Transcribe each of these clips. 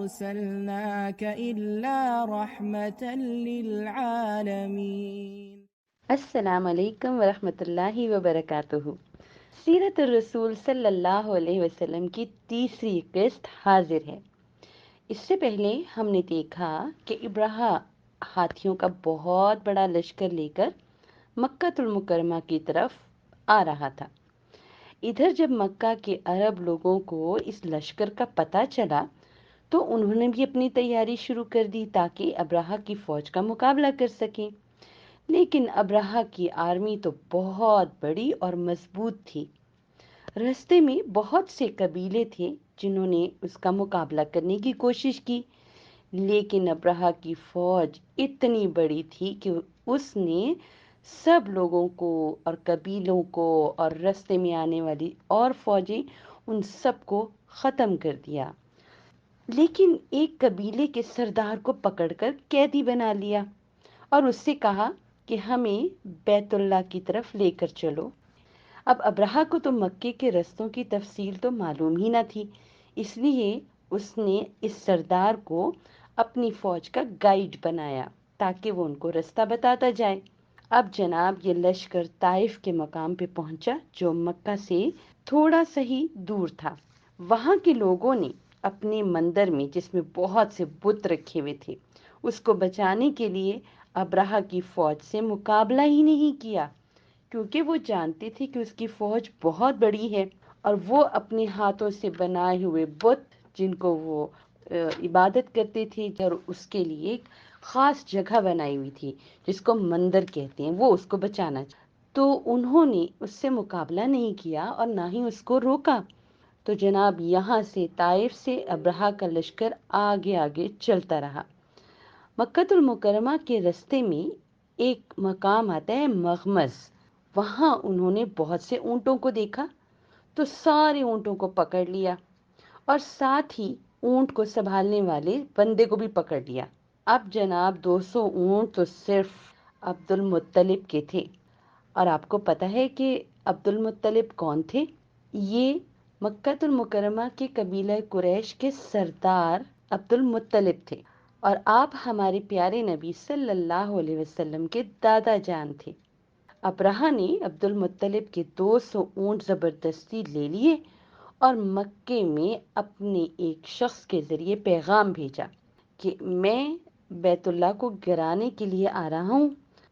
أرسلناك إلا رحمة للعالمين. السلام علیکم ورحمۃ اللہ وبرکاتہ۔ سیرت الرسول صلی اللہ علیہ وسلم کی تیسری قسط حاضر ہے۔ اس سے پہلے ہم نے دیکھا کہ ابرہہ ہاتھیوں کا بہت بڑا لشکر لے کر مکہ المکرمہ کی طرف آ رہا تھا۔ ادھر جب مکہ کے عرب لوگوں کو اس لشکر کا پتہ چلا تو انہوں نے بھی اپنی تیاری شروع کر دی تاکہ ابرہہ کی فوج کا مقابلہ کر سکیں۔ لیکن ابرہہ کی آرمی تو بہت بڑی اور مضبوط تھی۔ راستے میں بہت سے قبیلے تھے جنہوں نے اس کا مقابلہ کرنے کی کوشش کی، لیکن ابرہہ کی فوج اتنی بڑی تھی کہ اس نے سب لوگوں کو اور قبیلوں کو اور راستے میں آنے والی اور فوجیں ان سب کو ختم کر دیا، لیکن ایک قبیلے کے سردار کو پکڑ کر قیدی بنا لیا اور اس سے کہا کہ ہمیں بیت اللہ کی طرف لے کر چلو۔ اب ابرہہ کو تو مکے کے رستوں کی تفصیل تو معلوم ہی نہ تھی، اس لیے اس نے اس سردار کو اپنی فوج کا گائیڈ بنایا تاکہ وہ ان کو رستہ بتاتا جائے۔ اب جناب یہ لشکر طائف کے مقام پہ پہنچا جو مکہ سے تھوڑا سا ہی دور تھا۔ وہاں کے لوگوں نے اپنے مندر میں جس میں بہت سے بت رکھے ہوئے تھے اس کو بچانے کے لیے ابرہہ کی فوج سے مقابلہ ہی نہیں کیا، کیونکہ وہ جانتے تھے کہ اس کی فوج بہت بڑی ہے اور وہ اپنے ہاتھوں سے بنائے ہوئے بت جن کو وہ عبادت کرتے تھے اور اس کے لیے ایک خاص جگہ بنائی ہوئی تھی جس کو مندر کہتے ہیں، وہ اس کو بچانا چاہتے، تو انہوں نے اس سے مقابلہ نہیں کیا اور نہ ہی اس کو روکا۔ تو جناب یہاں سے طائف سے ابرہہ کا لشکر آگے آگے چلتا رہا۔ مکہ المکرمہ کے رستے میں ایک مقام آتا ہے مغمز، وہاں انہوں نے بہت سے اونٹوں کو دیکھا تو سارے اونٹوں کو پکڑ لیا اور ساتھ ہی اونٹ کو سنبھالنے والے بندے کو بھی پکڑ لیا۔ اب جناب 200 اونٹ تو صرف عبد المطلب کے تھے، اور آپ کو پتہ ہے کہ عبد المطلب کون تھے؟ یہ مکہ المکرمہ کے قبیلہ قریش کے سردار عبد المطلب تھے، اور آپ ہمارے پیارے نبی صلی اللہ علیہ وسلم کے دادا جان تھے۔ ابرہہ نے عبد المطلب کے 200 اونٹ زبردستی لے لیے اور مکے میں اپنے ایک شخص کے ذریعے پیغام بھیجا کہ میں بیت اللہ کو گرانے کے لیے آ رہا ہوں،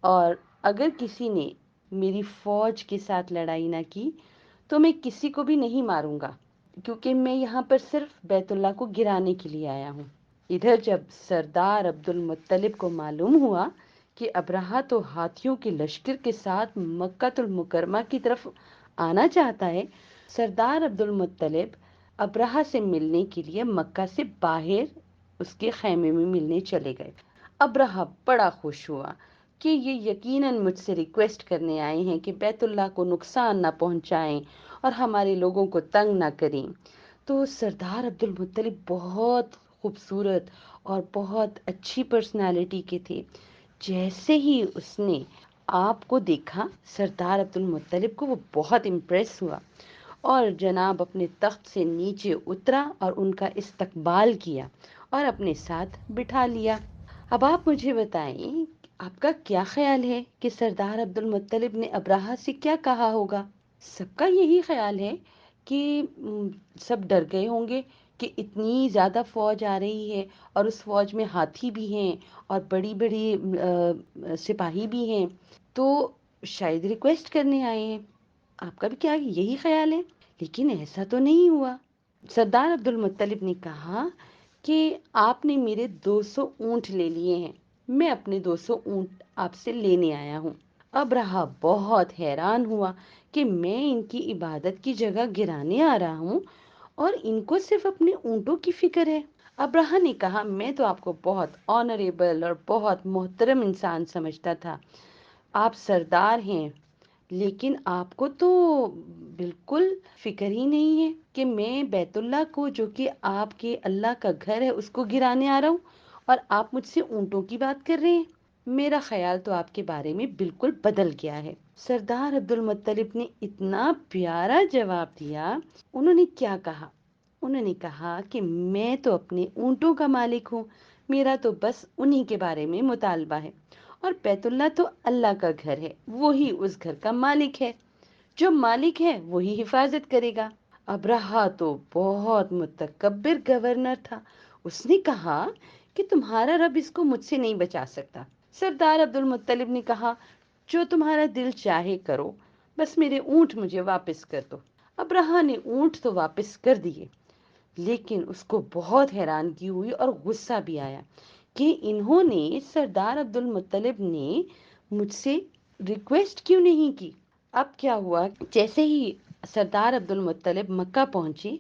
اور اگر کسی نے میری فوج کے ساتھ لڑائی نہ کی تو میں کسی کو بھی نہیں ماروں گا، کیونکہ میں یہاں پر صرف بیت اللہ کو گرانے کے لیے آیا ہوں۔ ادھر جب سردار عبد المطلب کو معلوم ہوا کہ ابرہہ تو ہاتھیوں کے لشکر کے ساتھ مکہ المکرمہ کی طرف آنا چاہتا ہے، سردار عبد المطلب ابرہہ سے ملنے کے لیے مکہ سے باہر اس کے خیمے میں ملنے چلے گئے۔ ابرہہ بڑا خوش ہوا کہ یہ یقیناً مجھ سے ریکویسٹ کرنے آئے ہیں کہ بیت اللہ کو نقصان نہ پہنچائیں اور ہمارے لوگوں کو تنگ نہ کریں۔ تو سردار عبد المطلب بہت خوبصورت اور بہت اچھی پرسنالٹی کے تھے۔ جیسے ہی اس نے آپ کو دیکھا سردار عبد المطلب کو، وہ بہت امپریس ہوا اور جناب اپنے تخت سے نیچے اترا اور ان کا استقبال کیا اور اپنے ساتھ بٹھا لیا۔ اب آپ مجھے بتائیں آپ کا کیا خیال ہے کہ سردار عبد المطلب نے ابرہہ سے کیا کہا ہوگا؟ سب کا یہی خیال ہے کہ سب ڈر گئے ہوں گے کہ اتنی زیادہ فوج آ رہی ہے اور اس فوج میں ہاتھی بھی ہیں اور بڑی بڑی سپاہی بھی ہیں، تو شاید ریکویسٹ کرنے آئے ہیں۔ آپ کا بھی کیا یہی خیال ہے؟ لیکن ایسا تو نہیں ہوا۔ سردار عبد المطلب نے کہا کہ آپ نے میرے 200 اونٹ لے لیے ہیں، میں اپنے 200 اونٹ آپ سے لینے آیا ہوں۔ ابرہہ بہت حیران ہوا کہ میں ان کی عبادت کی جگہ گرانے آ رہا ہوں اور ان کو صرف اپنے اونٹوں کی فکر ہے۔ ابرہہ نے کہا میں تو آپ کو بہت آنریبل اور بہت محترم انسان سمجھتا تھا، آپ سردار ہیں، لیکن آپ کو تو بالکل فکر ہی نہیں ہے کہ میں بیت اللہ کو جو کہ آپ کے اللہ کا گھر ہے اس کو گرانے آ رہا ہوں اور آپ مجھ سے اونٹوں کی بات کر رہے ہیں۔ میرا خیال تو آپ کے بارے میں بالکل بدل گیا ہے۔ سردار عبد المطلب نے اتنا پیارا جواب دیا۔ انہوں نے کیا کہا؟ انہوں نے کہا کہ میں تو اپنے اونٹوں کا مالک ہوں، میرا تو بس انہی کے بارے میں مطالبہ ہے، اور بیت اللہ تو اللہ کا گھر ہے، وہی اس گھر کا مالک ہے، جو مالک ہے وہی حفاظت کرے گا۔ ابرہہ تو بہت متکبر گورنر تھا، اس نے کہا کہ تمہارا رب اس کو مجھ سے نہیں بچا سکتا۔ سردار عبد المطلب نے کہا جو تمہارا دل چاہے کرو، بس میرے اونٹ مجھے واپس کر دو۔ ابرہہ نے اونٹ تو واپس کر دیے، لیکن اس کو بہت حیرانگی ہوئی اور غصہ بھی آیا کہ انہوں نے سردار عبد المطلب نے مجھ سے ریکویسٹ کیوں نہیں کی۔ اب کیا ہوا، جیسے ہی سردار عبد المطلب مکہ پہنچے،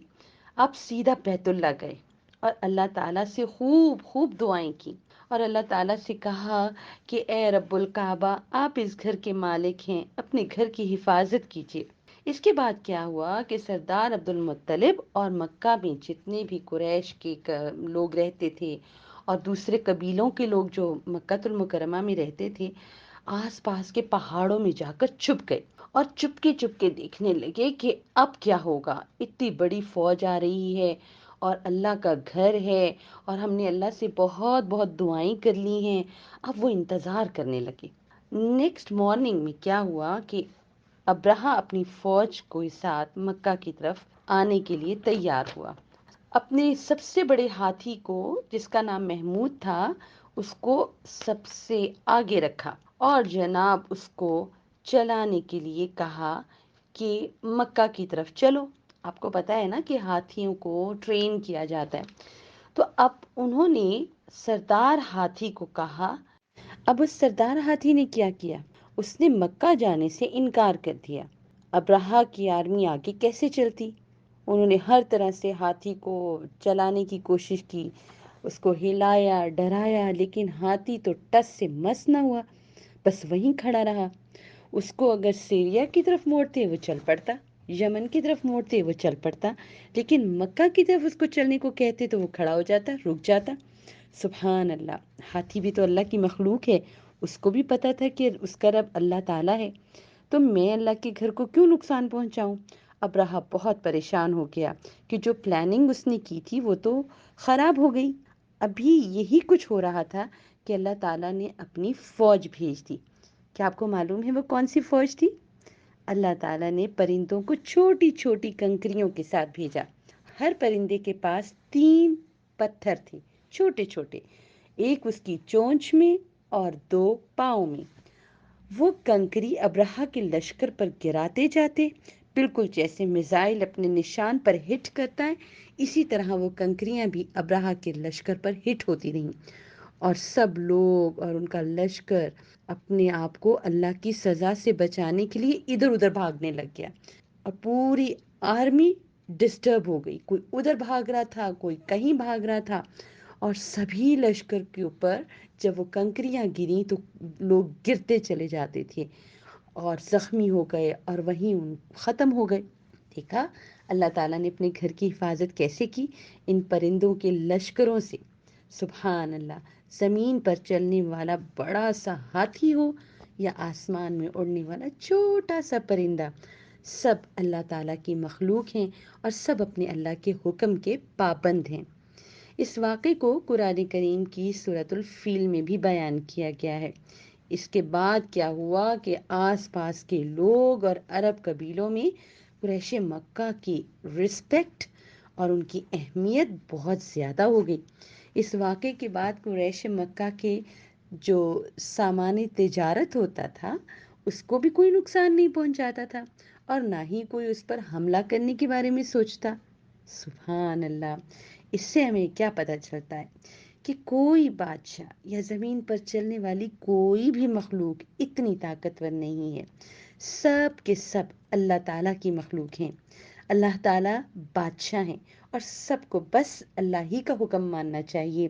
اب سیدھا بیت اللہ گئے اور اللہ تعالیٰ سے خوب خوب دعائیں کی، اور اللہ تعالیٰ سے کہا کہ اے رب الکعبہ، آپ اس گھر کے مالک ہیں، اپنے گھر کی حفاظت کیجیے۔ اس کے بعد کیا ہوا کہ سردار عبد المطلب اور مکہ میں جتنے بھی قریش کے لوگ رہتے تھے اور دوسرے قبیلوں کے لوگ جو مکہ المکرمہ میں رہتے تھے، آس پاس کے پہاڑوں میں جا کر چھپ گئے اور چپ کے دیکھنے لگے کہ اب کیا ہوگا، اتنی بڑی فوج آ رہی ہے اور اللہ کا گھر ہے، اور ہم نے اللہ سے بہت بہت دعائیں کر لی ہیں۔ اب وہ انتظار کرنے لگے۔ نیکسٹ مارننگ میں کیا ہوا کہ ابرہہ اپنی فوج کو ساتھ مکہ کی طرف آنے کے لیے تیار ہوا۔ اپنے سب سے بڑے ہاتھی کو، جس کا نام محمود تھا، اس کو سب سے آگے رکھا اور جناب اس کو چلانے کے لیے کہا کہ مکہ کی طرف چلو۔ آپ کو پتا ہے نا کہ ہاتھیوں کو ٹرین کیا جاتا ہے۔ تو اب انہوں نے سردار ہاتھی کو کہا، اب اس سردار ہاتھی نے کیا کیا، اس نے مکہ جانے سے انکار کر دیا۔ ابرہہ کی آرمی آگے کیسے چلتی؟ انہوں نے ہر طرح سے ہاتھی کو چلانے کی کوشش کی، اس کو ہلایا ڈرایا، لیکن ہاتھی تو ٹس سے مس نہ ہوا، بس وہیں کھڑا رہا۔ اس کو اگر سیریا کی طرف موڑتے وہ چل پڑتا، یمن کی طرف موڑتے وہ چل پڑتا، لیکن مکہ کی طرف اس کو چلنے کو کہتے تو وہ کھڑا ہو جاتا، رک جاتا۔ سبحان اللہ، ہاتھی بھی تو اللہ کی مخلوق ہے، اس کو بھی پتا تھا کہ اس کا رب اللہ تعالیٰ ہے، تو میں اللہ کے گھر کو کیوں نقصان پہنچاؤں۔ ابرہہ بہت پریشان ہو گیا کہ جو پلاننگ اس نے کی تھی وہ تو خراب ہو گئی۔ ابھی یہی کچھ ہو رہا تھا کہ اللہ تعالیٰ نے اپنی فوج بھیج دی۔ کیا آپ کو معلوم ہے وہ کون سی فوج تھی؟ اللہ تعالیٰ نے پرندوں کو چھوٹی چھوٹی کنکریوں کے ساتھ بھیجا۔ ہر پرندے کے پاس 3 پتھر تھے، چھوٹے چھوٹے، ایک اس کی چونچ میں اور 2 پاؤں میں۔ وہ کنکری ابرہہ کے لشکر پر گراتے جاتے، بالکل جیسے میزائل اپنے نشان پر ہٹ کرتا ہے، اسی طرح وہ کنکریاں بھی ابرہہ کے لشکر پر ہٹ ہوتی رہیں، اور سب لوگ اور ان کا لشکر اپنے آپ کو اللہ کی سزا سے بچانے کے لیے ادھر ادھر بھاگنے لگ گیا، اور پوری آرمی ڈسٹرب ہو گئی، کوئی ادھر بھاگ رہا تھا، کوئی کہیں بھاگ رہا تھا، اور سبھی لشکر کے اوپر جب وہ کنکریاں گریں تو لوگ گرتے چلے جاتے تھے اور زخمی ہو گئے اور وہیں ختم ہو گئے۔ دیکھا اللہ تعالیٰ نے اپنے گھر کی حفاظت کیسے کی، ان پرندوں کے لشکروں سے۔ سبحان اللہ، زمین پر چلنے والا بڑا سا ہاتھی ہو یا آسمان میں اڑنے والا چھوٹا سا پرندہ، سب اللہ تعالیٰ کی مخلوق ہیں اور سب اپنے اللہ کے حکم کے پابند ہیں۔ اس واقعے کو قرآن کریم کی سورۃ الفیل میں بھی بیان کیا گیا ہے۔ اس کے بعد کیا ہوا کہ آس پاس کے لوگ اور عرب قبیلوں میں قریش مکہ کی رسپیکٹ اور ان کی اہمیت بہت زیادہ ہو گئی۔ اس واقعے کے بعد قریش مکہ کے جو سامان تجارت ہوتا تھا اس کو بھی کوئی نقصان نہیں پہنچاتا تھا، اور نہ ہی کوئی اس پر حملہ کرنے کے بارے میں سوچتا۔ سبحان اللہ، اس سے ہمیں کیا پتہ چلتا ہے کہ کوئی بادشاہ یا زمین پر چلنے والی کوئی بھی مخلوق اتنی طاقتور نہیں ہے، سب کے سب اللہ تعالیٰ کی مخلوق ہیں۔ اللہ تعالیٰ بادشاہ ہیں اور سب کو بس اللہ ہی کا حکم ماننا چاہیے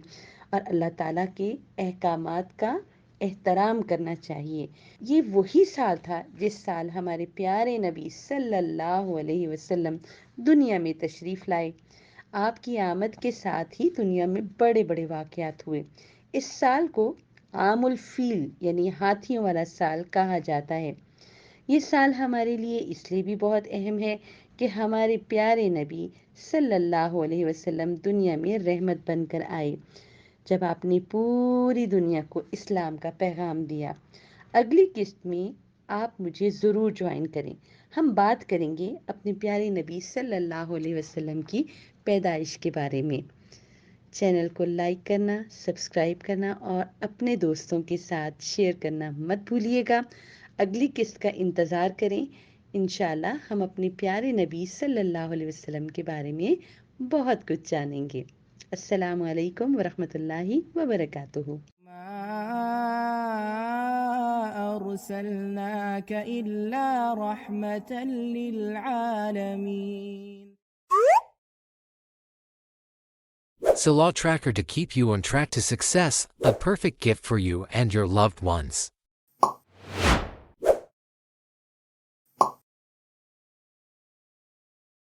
اور اللہ تعالیٰ کے احکامات کا احترام کرنا چاہیے۔ یہ وہی سال تھا جس سال ہمارے پیارے نبی صلی اللہ علیہ وسلم دنیا میں تشریف لائے۔ آپ کی آمد کے ساتھ ہی دنیا میں بڑے بڑے واقعات ہوئے۔ اس سال کو عام الفیل یعنی ہاتھیوں والا سال کہا جاتا ہے۔ یہ سال ہمارے لیے اس لیے بھی بہت اہم ہے کہ ہمارے پیارے نبی صلی اللہ علیہ وسلم دنیا میں رحمت بن کر آئے، جب آپ نے پوری دنیا کو اسلام کا پیغام دیا۔ اگلی قسط میں آپ مجھے ضرور جوائن کریں۔ ہم بات کریں گے اپنے پیارے نبی صلی اللہ علیہ وسلم کی پیدائش کے بارے میں۔ چینل کو لائک کرنا، سبسکرائب کرنا اور اپنے دوستوں کے ساتھ شیئر کرنا مت بھولیے گا۔ اگلی قسط کا انتظار کریں۔ انشاءاللہ ہم اپنے پیارے نبی صلی اللہ علیہ وسلم کے بارے میں بہت کچھ جانیں گے۔ السلام علیکم ورحمۃ اللہ وبرکاتہ۔ أرسلناك إلا رحمة للعالمين. Salah Tracker to keep you on track to success, a perfect gift for you and your loved ones.